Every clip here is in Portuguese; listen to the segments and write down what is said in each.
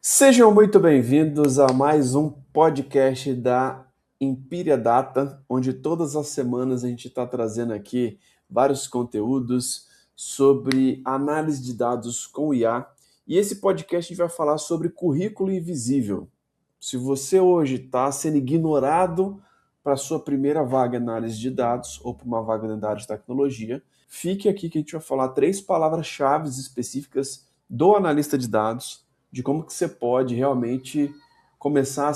Sejam muito bem-vindos a mais um podcast da Empíria Data, onde todas as semanas a gente está trazendo aqui vários conteúdos sobre análise de dados com IA. E esse podcast a gente vai falar sobre currículo invisível. Se você hoje está sendo ignorado para a sua primeira vaga em análise de dados ou para uma vaga na área de tecnologia, fique aqui que a gente vai falar 3 palavras-chave específicas do analista de dados, de como que você pode realmente começar a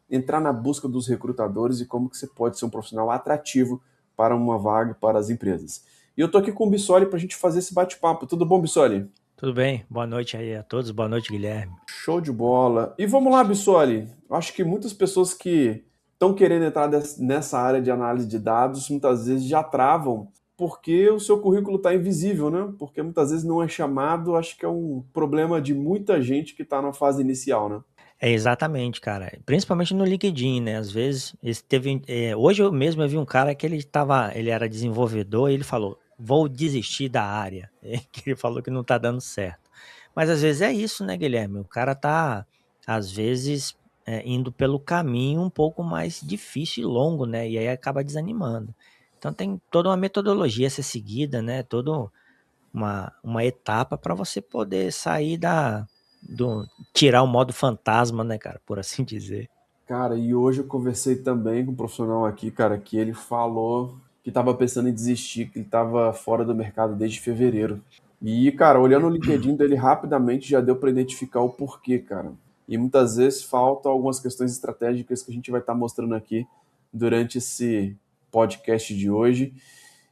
entrar na busca dos recrutadores e como que você pode ser um profissional atrativo para uma vaga para as empresas. E eu estou aqui com o Bissoli para a gente fazer esse bate-papo. Tudo bom, Bissoli? Tudo bem? Boa noite aí a todos. Boa noite, Guilherme. Show de bola. E vamos lá, Bissoli. Acho que muitas pessoas que estão querendo entrar nessa área de análise de dados, muitas vezes já travam porque o seu currículo está invisível, né? Porque muitas vezes não é chamado. Acho que é um problema de muita gente que está na fase inicial, né? É exatamente, cara. Principalmente no LinkedIn, né? Às vezes, hoje eu mesmo vi um cara que ele era desenvolvedor e ele falou, vou desistir da área. Que ele falou que não tá dando certo. Mas às vezes é isso, né, Guilherme? O cara tá, às vezes, indo pelo caminho um pouco mais difícil e longo, né? E aí acaba desanimando. Então tem toda uma metodologia a ser seguida, né? Uma etapa para você poder sair tirar o modo fantasma, né, cara, por assim dizer. Cara, e hoje eu conversei também com um profissional aqui, cara, que ele falou que estava pensando em desistir, que ele estava fora do mercado desde fevereiro. E, cara, olhando o LinkedIn dele rapidamente já deu para identificar o porquê, cara. E muitas vezes faltam algumas questões estratégicas que a gente vai estar mostrando aqui durante esse podcast de hoje.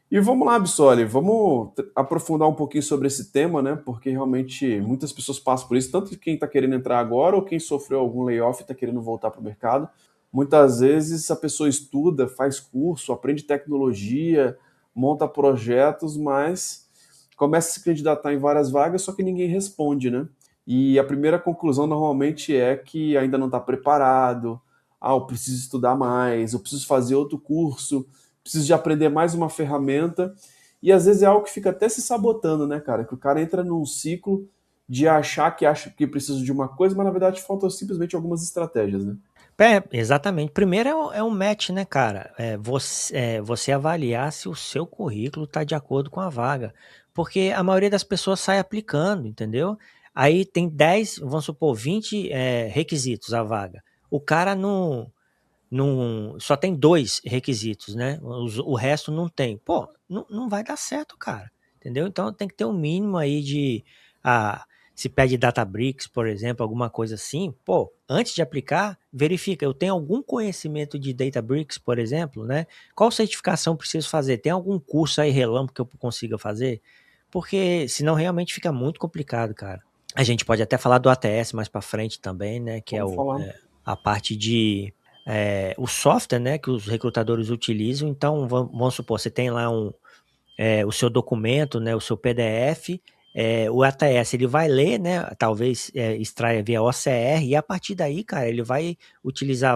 E vamos lá, Bissoli, vamos aprofundar um pouquinho sobre esse tema, né? Porque realmente muitas pessoas passam por isso, tanto quem está querendo entrar agora ou quem sofreu algum layoff e está querendo voltar para o mercado. Muitas vezes a pessoa estuda, faz curso, aprende tecnologia, monta projetos, mas começa a se candidatar em várias vagas, só que ninguém responde, né? E a primeira conclusão normalmente é que ainda não está preparado, eu preciso estudar mais, eu preciso fazer outro curso, preciso de aprender mais uma ferramenta, e às vezes é algo que fica até se sabotando, né, cara? Que o cara entra num ciclo de acha que precisa de uma coisa, mas na verdade faltam simplesmente algumas estratégias, né? Exatamente. Primeiro é um match, né, cara? Você avaliar se o seu currículo está de acordo com a vaga. Porque a maioria das pessoas sai aplicando, entendeu? Aí tem 10, vamos supor, 20 requisitos a vaga. O cara só tem 2 requisitos, né? O resto não tem. Pô, não vai dar certo, cara. Entendeu? Então tem que ter um mínimo aí ah, se pede Databricks, por exemplo, alguma coisa assim, pô, antes de aplicar, verifica, eu tenho algum conhecimento de Databricks, por exemplo, né? Qual certificação preciso fazer? Tem algum curso aí relâmpago que eu consiga fazer? Porque senão realmente fica muito complicado, cara. A gente pode até falar do ATS mais para frente também, né? Que é Vamos falar. a parte de o software, né, que os recrutadores utilizam. Então, vamos supor, você tem lá o seu documento, né, o seu PDF, o ATS ele vai ler, né, talvez extraia via OCR, e a partir daí, cara, ele vai utilizar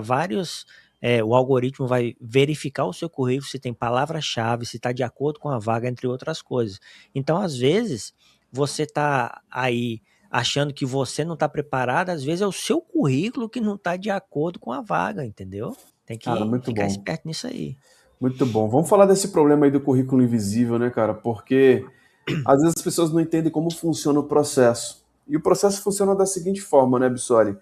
o algoritmo vai verificar o seu currículo, se tem palavra-chave, se está de acordo com a vaga, entre outras coisas. Então, às vezes, você está aí achando que você não está preparado, às vezes é o seu currículo que não está de acordo com a vaga, entendeu? Tem Cara, que muito ficar bom. esperto nisso aí. Muito bom. Vamos falar desse problema aí do currículo invisível, né, cara? Porque às vezes as pessoas não entendem como funciona o processo. E o processo funciona da seguinte forma, né, Bissoli?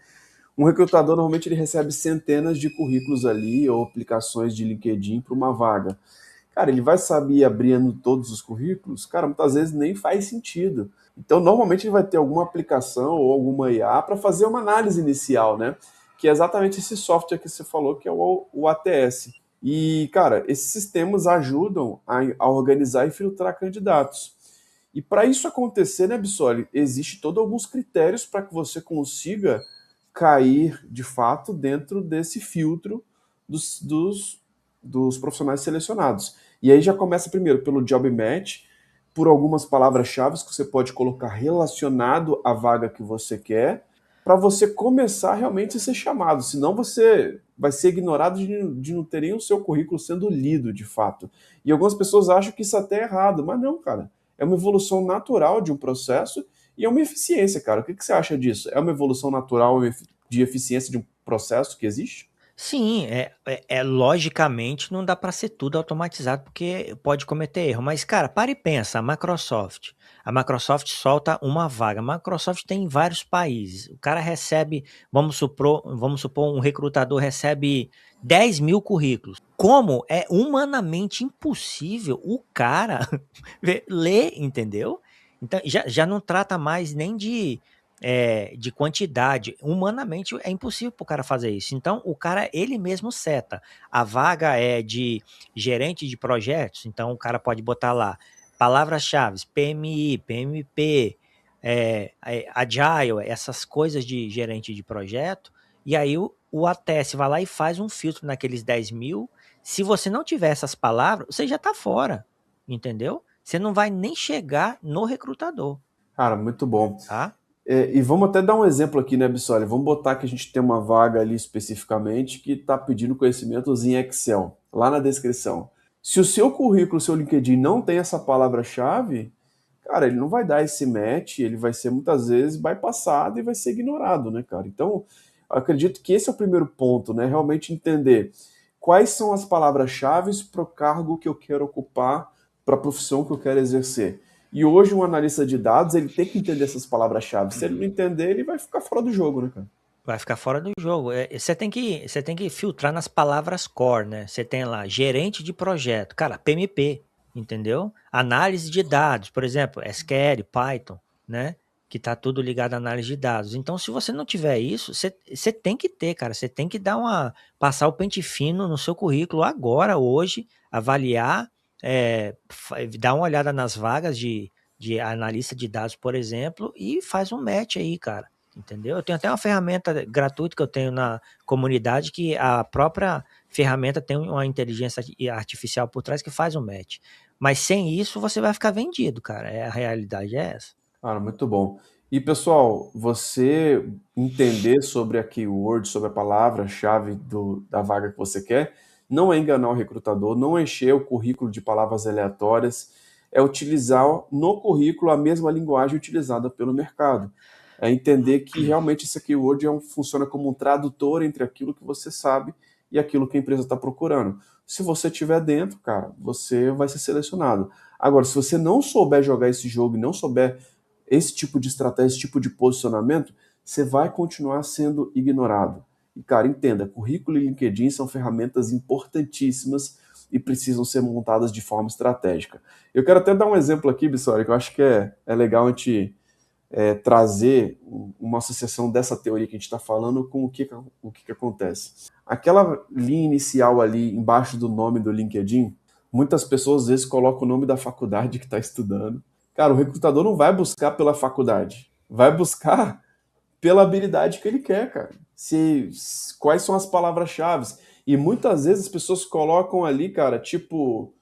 Um recrutador normalmente ele recebe centenas de currículos ali ou aplicações de LinkedIn para uma vaga. Cara, ele vai saber abrindo todos os currículos? Cara, muitas vezes nem faz sentido. Então, normalmente ele vai ter alguma aplicação ou alguma IA para fazer uma análise inicial, né? Que é exatamente esse software que você falou, que é o ATS. E, cara, esses sistemas ajudam a organizar e filtrar candidatos. E para isso acontecer, né, Bissoli, existe todos alguns critérios para que você consiga cair, de fato, dentro desse filtro dos, dos, dos profissionais selecionados. E aí já começa primeiro pelo job match, por algumas palavras-chave que você pode colocar relacionado à vaga que você quer, para você começar realmente a ser chamado. Senão você vai ser ignorado de não ter nem o seu currículo sendo lido de fato. E algumas pessoas acham que isso até é errado, mas não, cara. É uma evolução natural de um processo E é uma eficiência, cara. O que você acha disso? É uma evolução natural de eficiência de um processo que existe? Sim, logicamente não dá para ser tudo automatizado porque pode cometer erro. Mas, cara, para e pensa, a Microsoft solta uma vaga. A Microsoft tem em vários países. O cara recebe, vamos supor, um recrutador recebe 10.000 currículos. Como é humanamente impossível o cara ler, entendeu? Então, já não trata mais nem de quantidade. Humanamente é impossível para o cara fazer isso. Então, o cara, ele mesmo seta. A vaga é de gerente de projetos, então o cara pode botar lá palavras-chave, PMI, PMP, Agile, essas coisas de gerente de projeto, e aí o ATS vai lá e faz um filtro naqueles 10.000. Se você não tiver essas palavras, você já está fora, entendeu? Você não vai nem chegar no recrutador, Cara, muito bom. tá? E vamos até dar um exemplo aqui, né, Bissoli? Vamos botar que a gente tem uma vaga ali especificamente que está pedindo conhecimentos em Excel, lá na descrição. Se o seu currículo, o seu LinkedIn não tem essa palavra-chave, cara, ele não vai dar esse match, ele vai ser muitas vezes bypassado e vai ser ignorado, né, cara? Então, eu acredito que esse é o primeiro ponto, né? Realmente entender quais são as palavras-chave para o cargo que eu quero ocupar, para a profissão que eu quero exercer. E hoje um analista de dados, ele tem que entender essas palavras-chave. Se ele não entender, ele vai ficar fora do jogo, né, cara? Vai ficar fora do jogo. Você tem que filtrar nas palavras core, né? Você tem lá gerente de projeto, cara, PMP, entendeu? Análise de dados, por exemplo, SQL, Python, né? Que tá tudo ligado à análise de dados. Então, se você não tiver isso, você tem que ter, cara. Você tem que passar o pente fino no seu currículo agora, hoje, avaliar, dar uma olhada nas vagas de analista de dados, por exemplo, e faz um match aí, cara. Entendeu? Eu tenho até uma ferramenta gratuita que eu tenho na comunidade que a própria ferramenta tem uma inteligência artificial por trás que faz um match. Mas sem isso você vai ficar vendido, cara. A realidade é essa. Cara, muito bom. E pessoal, você entender sobre a keyword, sobre a palavra-chave da vaga que você quer, não é enganar o recrutador, não é encher o currículo de palavras aleatórias, é utilizar no currículo a mesma linguagem utilizada pelo mercado. É entender que realmente essa keyword funciona como um tradutor entre aquilo que você sabe e aquilo que a empresa está procurando. Se você estiver dentro, cara, você vai ser selecionado. Agora, se você não souber jogar esse jogo e não souber esse tipo de estratégia, esse tipo de posicionamento, você vai continuar sendo ignorado. E, cara, entenda, currículo e LinkedIn são ferramentas importantíssimas e precisam ser montadas de forma estratégica. Eu quero até dar um exemplo aqui, Bissoli, que eu acho que é legal a gente trazer uma associação dessa teoria que a gente está falando com o que acontece. Aquela linha inicial ali embaixo do nome do LinkedIn, muitas pessoas às vezes colocam o nome da faculdade que está estudando. Cara, o recrutador não vai buscar pela faculdade, vai buscar pela habilidade que ele quer, cara. Quais são as palavras-chave? E muitas vezes as pessoas colocam ali, cara, tipo,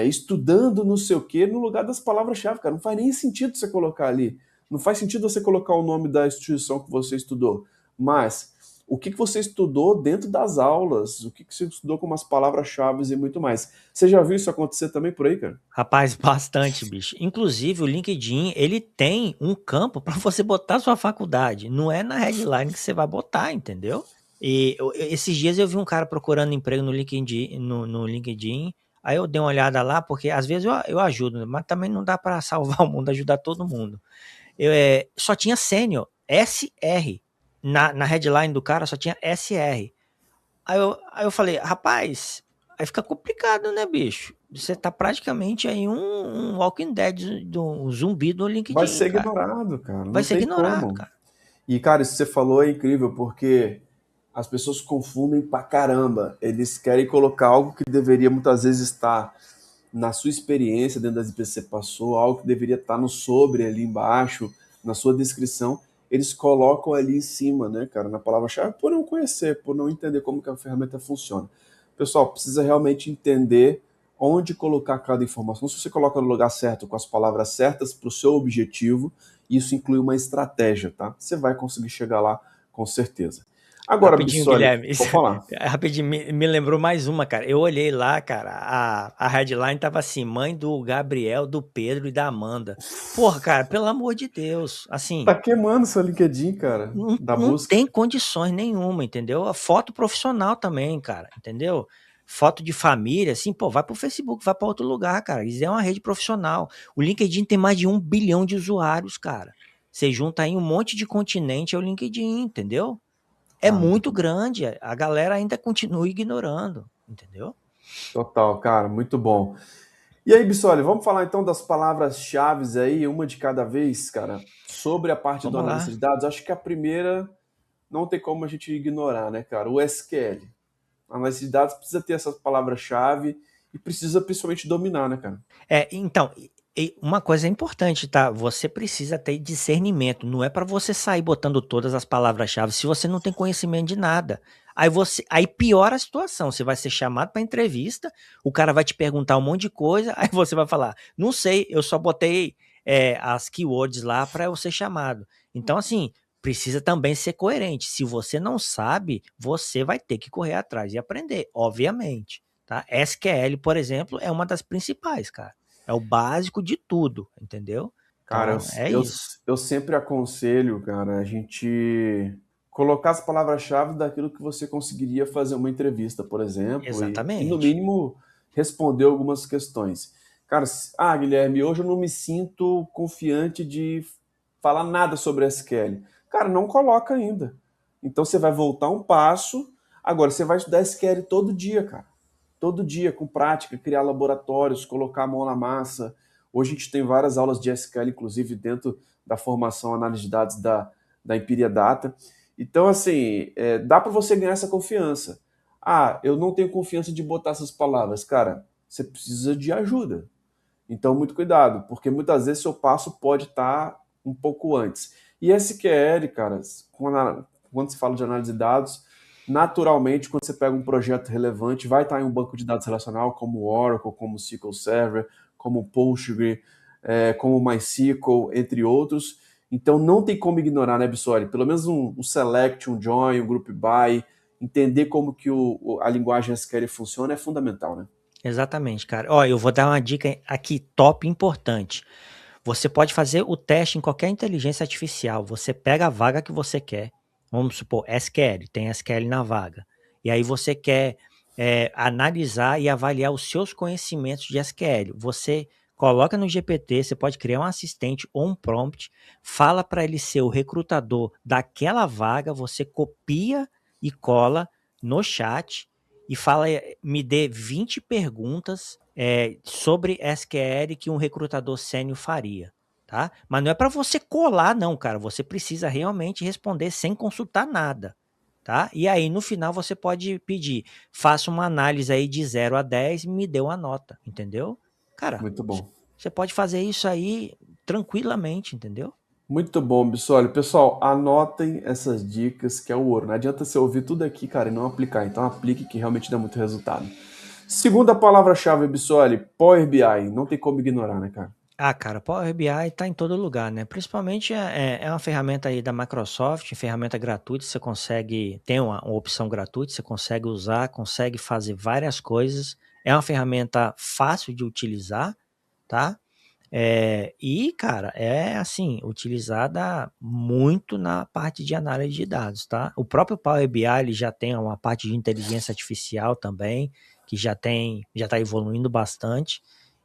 estudando não sei o quê, no lugar das palavras-chave, cara. Não faz nem sentido você colocar ali. Não faz sentido você colocar o nome da instituição que você estudou. Mas o que você estudou dentro das aulas, o que você estudou com umas palavras-chave e muito mais. Você já viu isso acontecer também por aí, cara? Rapaz, bastante, bicho. Inclusive, o LinkedIn, ele tem um campo para você botar sua faculdade. Não é na headline que você vai botar, entendeu? E esses dias eu vi um cara procurando emprego no LinkedIn, no LinkedIn. Aí eu dei uma olhada lá, porque às vezes eu ajudo, mas também não dá para salvar o mundo, ajudar todo mundo. Só tinha sênior, SR. Na headline do cara só tinha SR. Aí eu falei, rapaz, aí fica complicado, né, bicho? Você tá praticamente aí um Walking Dead, um zumbi do Vai LinkedIn, ser cara. ignorado, cara. Vai Não ser tem ignorado, como. cara. E, cara, isso que você falou é incrível, porque as pessoas confundem pra caramba. Eles querem colocar algo que deveria muitas vezes estar na sua experiência dentro das empresas que você passou, algo que deveria estar no sobre ali embaixo, na sua descrição. Eles colocam ali em cima, né, cara, na palavra-chave, por não conhecer, por não entender como que a ferramenta funciona. Pessoal, precisa realmente entender onde colocar cada informação. Se você coloca no lugar certo, com as palavras certas para o seu objetivo, isso inclui uma estratégia, tá? Você vai conseguir chegar lá com certeza. Agora, Rapidinho, Bissoli, Guilherme. vou falar. Rapidinho, me lembrou mais uma, cara. Eu olhei lá, cara, a headline tava assim: mãe do Gabriel, do Pedro e da Amanda. Porra, cara, pelo amor de Deus. Assim, Tá queimando seu LinkedIn, cara, da não busca. tem condições nenhuma, entendeu? A foto profissional também, cara, entendeu? Foto de família, assim, pô, vai pro Facebook, vai pra outro lugar, cara. Isso é uma rede profissional. O LinkedIn tem mais de 1 bilhão de usuários, cara. Você junta aí um monte de continente, é o LinkedIn, entendeu? É Cara, muito grande, a galera ainda continua ignorando, entendeu? total, cara, muito bom. E aí, Bissoli, vamos falar então das palavras-chave aí, uma de cada vez, cara, sobre a parte do Vamos analista lá. de dados. Acho que a primeira não tem como a gente ignorar, né, cara? O SQL. A análise de dados precisa ter essas palavras-chave e precisa principalmente dominar, né, cara? Então, uma coisa é importante, tá? Você precisa ter discernimento. Não é para você sair botando todas as palavras-chave se você não tem conhecimento de nada. Aí piora a situação. Você vai ser chamado para entrevista, o cara vai te perguntar um monte de coisa, aí você vai falar: não sei, eu só botei as keywords lá para eu ser chamado. Então, assim, precisa também ser coerente. Se você não sabe, você vai ter que correr atrás e aprender, obviamente. Tá? SQL, por exemplo, é uma das principais, cara. É o básico de tudo, entendeu? Cara, Então, é eu, isso. eu sempre aconselho, cara, a gente colocar as palavras-chave daquilo que você conseguiria fazer uma entrevista, por exemplo, e no Exatamente. mínimo responder algumas questões. Cara, Guilherme, hoje eu não me sinto confiante de falar nada sobre SQL. Cara, não coloca ainda. Então você vai voltar um passo. Agora, você vai estudar SQL todo dia, cara. Todo dia, com prática, criar laboratórios, colocar a mão na massa. Hoje a gente tem várias aulas de SQL, inclusive dentro da formação análise de dados da Empiria Data. Então, assim, dá para você ganhar essa confiança. Ah, eu não tenho confiança de botar essas palavras. Cara, você precisa de ajuda. Então, muito cuidado, porque muitas vezes seu passo pode estar um pouco antes. E SQL, cara, quando se fala de análise de dados, naturalmente, quando você pega um projeto relevante, vai estar em um banco de dados relacional como Oracle, como SQL Server, como Postgre, como MySQL, entre outros. Então, não tem como ignorar, né, Bissoli? Pelo menos um select, um join, um group by, entender como que a linguagem SQL funciona é fundamental, né? Exatamente, cara. Ó, eu vou dar uma dica aqui top importante. Você pode fazer o teste em qualquer inteligência artificial. Você pega a vaga que você quer. Vamos supor, SQL, tem SQL na vaga. E aí você quer analisar e avaliar os seus conhecimentos de SQL. Você coloca no GPT, você pode criar um assistente ou um prompt, fala para ele ser o recrutador daquela vaga, você copia e cola no chat e fala, me dê 20 perguntas sobre SQL que um recrutador sênior faria, tá? Mas não é para você colar, não, cara. Você precisa realmente responder sem consultar nada, tá? E aí, no final, você pode pedir, faça uma análise aí de 0 a 10 e me dê uma nota, entendeu? Cara, Muito bom. você pode fazer isso aí tranquilamente, entendeu? Muito bom, Bissoli. Pessoal, anotem essas dicas que é o ouro. Não adianta você ouvir tudo aqui, cara, e não aplicar. Então aplique que realmente dá muito resultado. Segunda palavra-chave, Bissoli, Power BI. Não tem como ignorar, né, cara? Ah, cara, Power BI tá em todo lugar, né? Principalmente é uma ferramenta aí da Microsoft, ferramenta gratuita, você consegue, tem uma opção gratuita, você consegue usar, consegue fazer várias coisas. É uma ferramenta fácil de utilizar, tá? E, cara, é assim, utilizada muito na parte de análise de dados, tá? O próprio Power BI ele já tem uma parte de inteligência artificial também, que já tá evoluindo bastante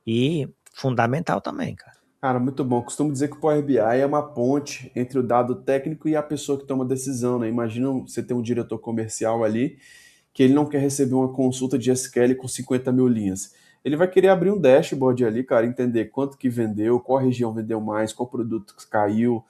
e fundamental também, cara. Cara, muito bom. Costumo dizer que o Power BI é uma ponte entre o dado técnico e a pessoa que toma decisão, né? Imagina você ter um diretor comercial ali que ele não quer receber uma consulta de SQL com 50 mil linhas. Ele vai querer abrir um dashboard ali, cara, entender quanto que vendeu, qual região vendeu mais, qual produto caiu.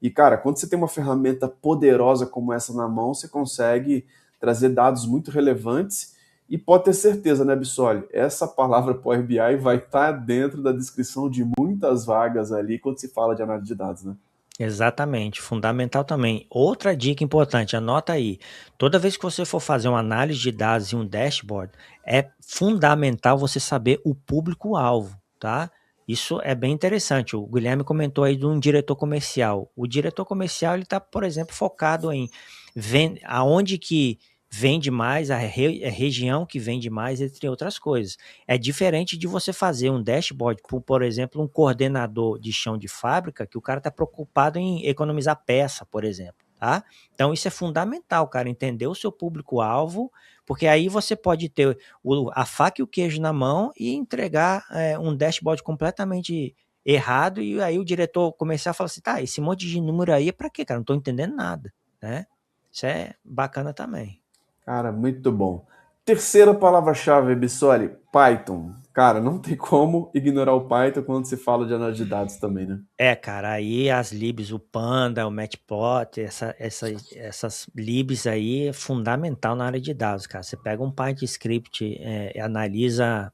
E, cara, quando você tem uma ferramenta poderosa como essa na mão, você consegue trazer dados muito relevantes e pode ter certeza, né, Bissoli? Essa palavra Power BI vai estar dentro da descrição de muitas vagas ali quando se fala de análise de dados, né? Exatamente, fundamental também. Outra dica importante, anota aí. Toda vez que você for fazer uma análise de dados e um dashboard, é fundamental você saber o público-alvo, tá? Isso é bem interessante. O Guilherme comentou aí de um diretor comercial. O diretor comercial ele está, por exemplo, focado em aonde que vende mais, a região que vende mais, entre outras coisas. É diferente de você fazer um dashboard, por exemplo, um coordenador de chão de fábrica, que o cara está preocupado em economizar peça, por exemplo. Tá? Então, isso é fundamental, cara, entender o seu público-alvo, porque aí você pode ter a faca e o queijo na mão e entregar um dashboard completamente errado, e aí o diretor começar a falar assim, tá, esse monte de número aí é pra quê, cara? Não tô entendendo nada, né? Isso é bacana também. Cara, muito bom. Terceira palavra-chave, Bissoli, Python. Cara, não tem como ignorar o Python quando se fala de análise de dados também, né? Cara, aí as libs, o Panda, o Matplotlib, essas libs aí é fundamental na área de dados, cara. Você pega um Python script, analisa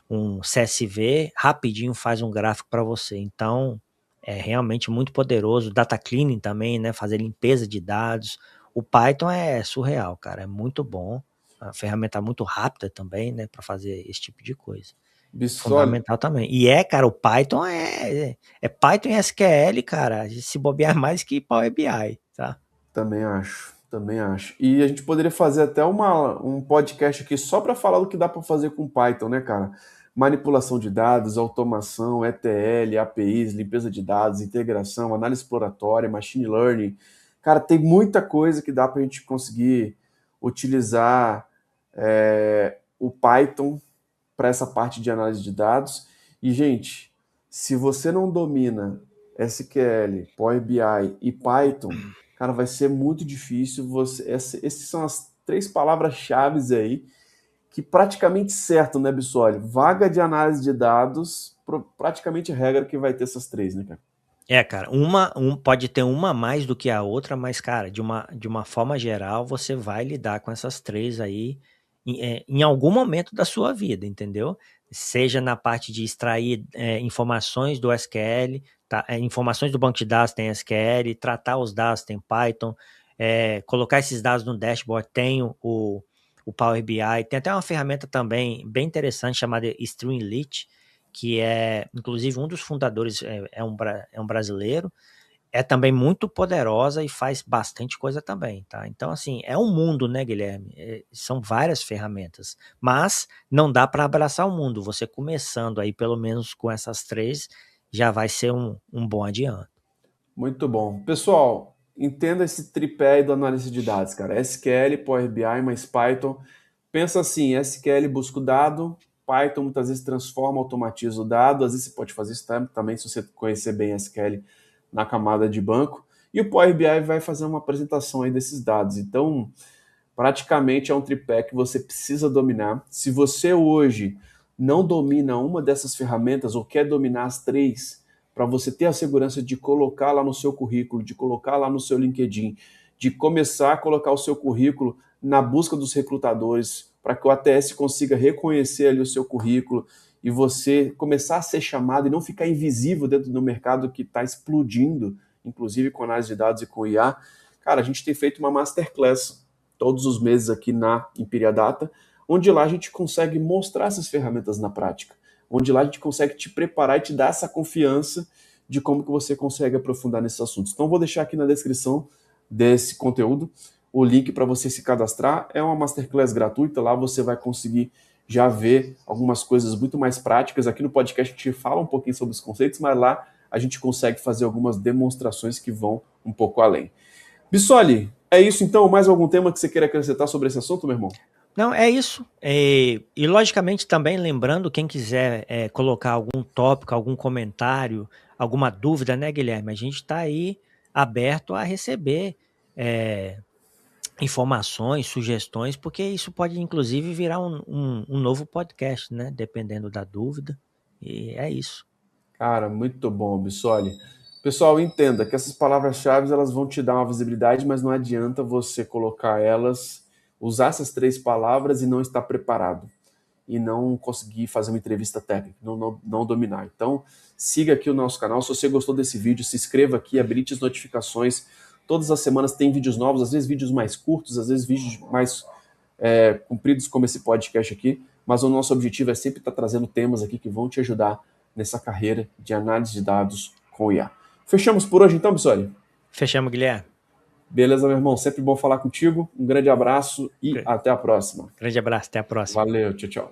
um CSV, rapidinho faz um gráfico para você. Então, é realmente muito poderoso. Data cleaning também, né? Fazer limpeza de dados. O Python é surreal, cara. É muito bom. A ferramenta muito rápida também, né? Para fazer esse tipo de coisa. Bissoli, Fundamental também. E cara, o Python é Python e SQL, cara. Se bobear mais que Power BI, tá? também acho, também acho. E a gente poderia fazer até um podcast aqui só para falar do que dá para fazer com Python, né, cara? Manipulação de dados, automação, ETL, APIs, limpeza de dados, integração, análise exploratória, machine learning. Cara, tem muita coisa que dá para a gente conseguir utilizar o Python para essa parte de análise de dados. E, gente, se você não domina SQL, Power BI e Python, cara, vai ser muito difícil você. Essas são as três palavras-chave aí que praticamente certo, né, Bissoli? Vaga de análise de dados, praticamente regra que vai ter essas três, né, cara? Cara, pode ter uma mais do que a outra, mas, cara, de uma forma geral, você vai lidar com essas três aí em algum momento da sua vida, entendeu? Seja na parte de extrair informações do SQL, tá? Informações do banco de dados tem SQL, tratar os dados tem Python, colocar esses dados no dashboard tem o Power BI, tem até uma ferramenta também bem interessante chamada Streamlit, que é, inclusive, um dos fundadores é um brasileiro, é também muito poderosa e faz bastante coisa também, tá? Então, assim, é um mundo, né, Guilherme? São várias ferramentas, mas não dá para abraçar o mundo. Você começando aí, pelo menos com essas três, já vai ser um bom adianto. Muito bom. Pessoal, entenda esse tripé aí do análise de dados, cara. SQL, Power BI mais Python. Pensa assim, SQL busca o dado, Python muitas vezes transforma, automatiza o dado, às vezes você pode fazer isso também se você conhecer bem SQL na camada de banco, e o Power BI vai fazer uma apresentação aí desses dados. Então, praticamente é um tripé que você precisa dominar. Se você hoje não domina uma dessas ferramentas ou quer dominar as três, para você ter a segurança de colocar lá no seu currículo, de colocar lá no seu LinkedIn, de começar a colocar o seu currículo na busca dos recrutadores, para que o ATS consiga reconhecer ali o seu currículo e você começar a ser chamado e não ficar invisível dentro do mercado que está explodindo, inclusive com análise de dados e com IA. Cara, a gente tem feito uma masterclass todos os meses aqui na Imperia Data, onde lá a gente consegue mostrar essas ferramentas na prática, onde lá a gente consegue te preparar e te dar essa confiança de como que você consegue aprofundar nesses assuntos. Então vou deixar aqui na descrição desse conteúdo o link para você se cadastrar. É uma masterclass gratuita, lá você vai conseguir já ver algumas coisas muito mais práticas. Aqui no podcast a gente fala um pouquinho sobre os conceitos, mas lá a gente consegue fazer algumas demonstrações que vão um pouco além. Bissoli, é isso então? Mais algum tema que você queira acrescentar sobre esse assunto, meu irmão? Não, é isso. E logicamente também lembrando, quem quiser colocar algum tópico, algum comentário, alguma dúvida, né, Guilherme? A gente está aí aberto a receber informações, sugestões, porque isso pode inclusive virar um novo podcast, né? Dependendo da dúvida. E é isso. Cara, muito bom, Bissoli. Pessoal, entenda que essas palavras-chave elas vão te dar uma visibilidade, mas não adianta você colocar elas, usar essas três palavras e não estar preparado. E não conseguir fazer uma entrevista técnica, não dominar. Então, siga aqui o nosso canal. Se você gostou desse vídeo, se inscreva aqui, habilite as notificações. Todas as semanas tem vídeos novos, às vezes vídeos mais curtos, às vezes vídeos mais compridos como esse podcast aqui. Mas o nosso objetivo é sempre estar trazendo temas aqui que vão te ajudar nessa carreira de análise de dados com IA. Fechamos por hoje então, Bissoli? Fechamos, Guilherme. Beleza, meu irmão. Sempre bom falar contigo. Um grande abraço e até a próxima. Grande abraço, até a próxima. Valeu, tchau, tchau.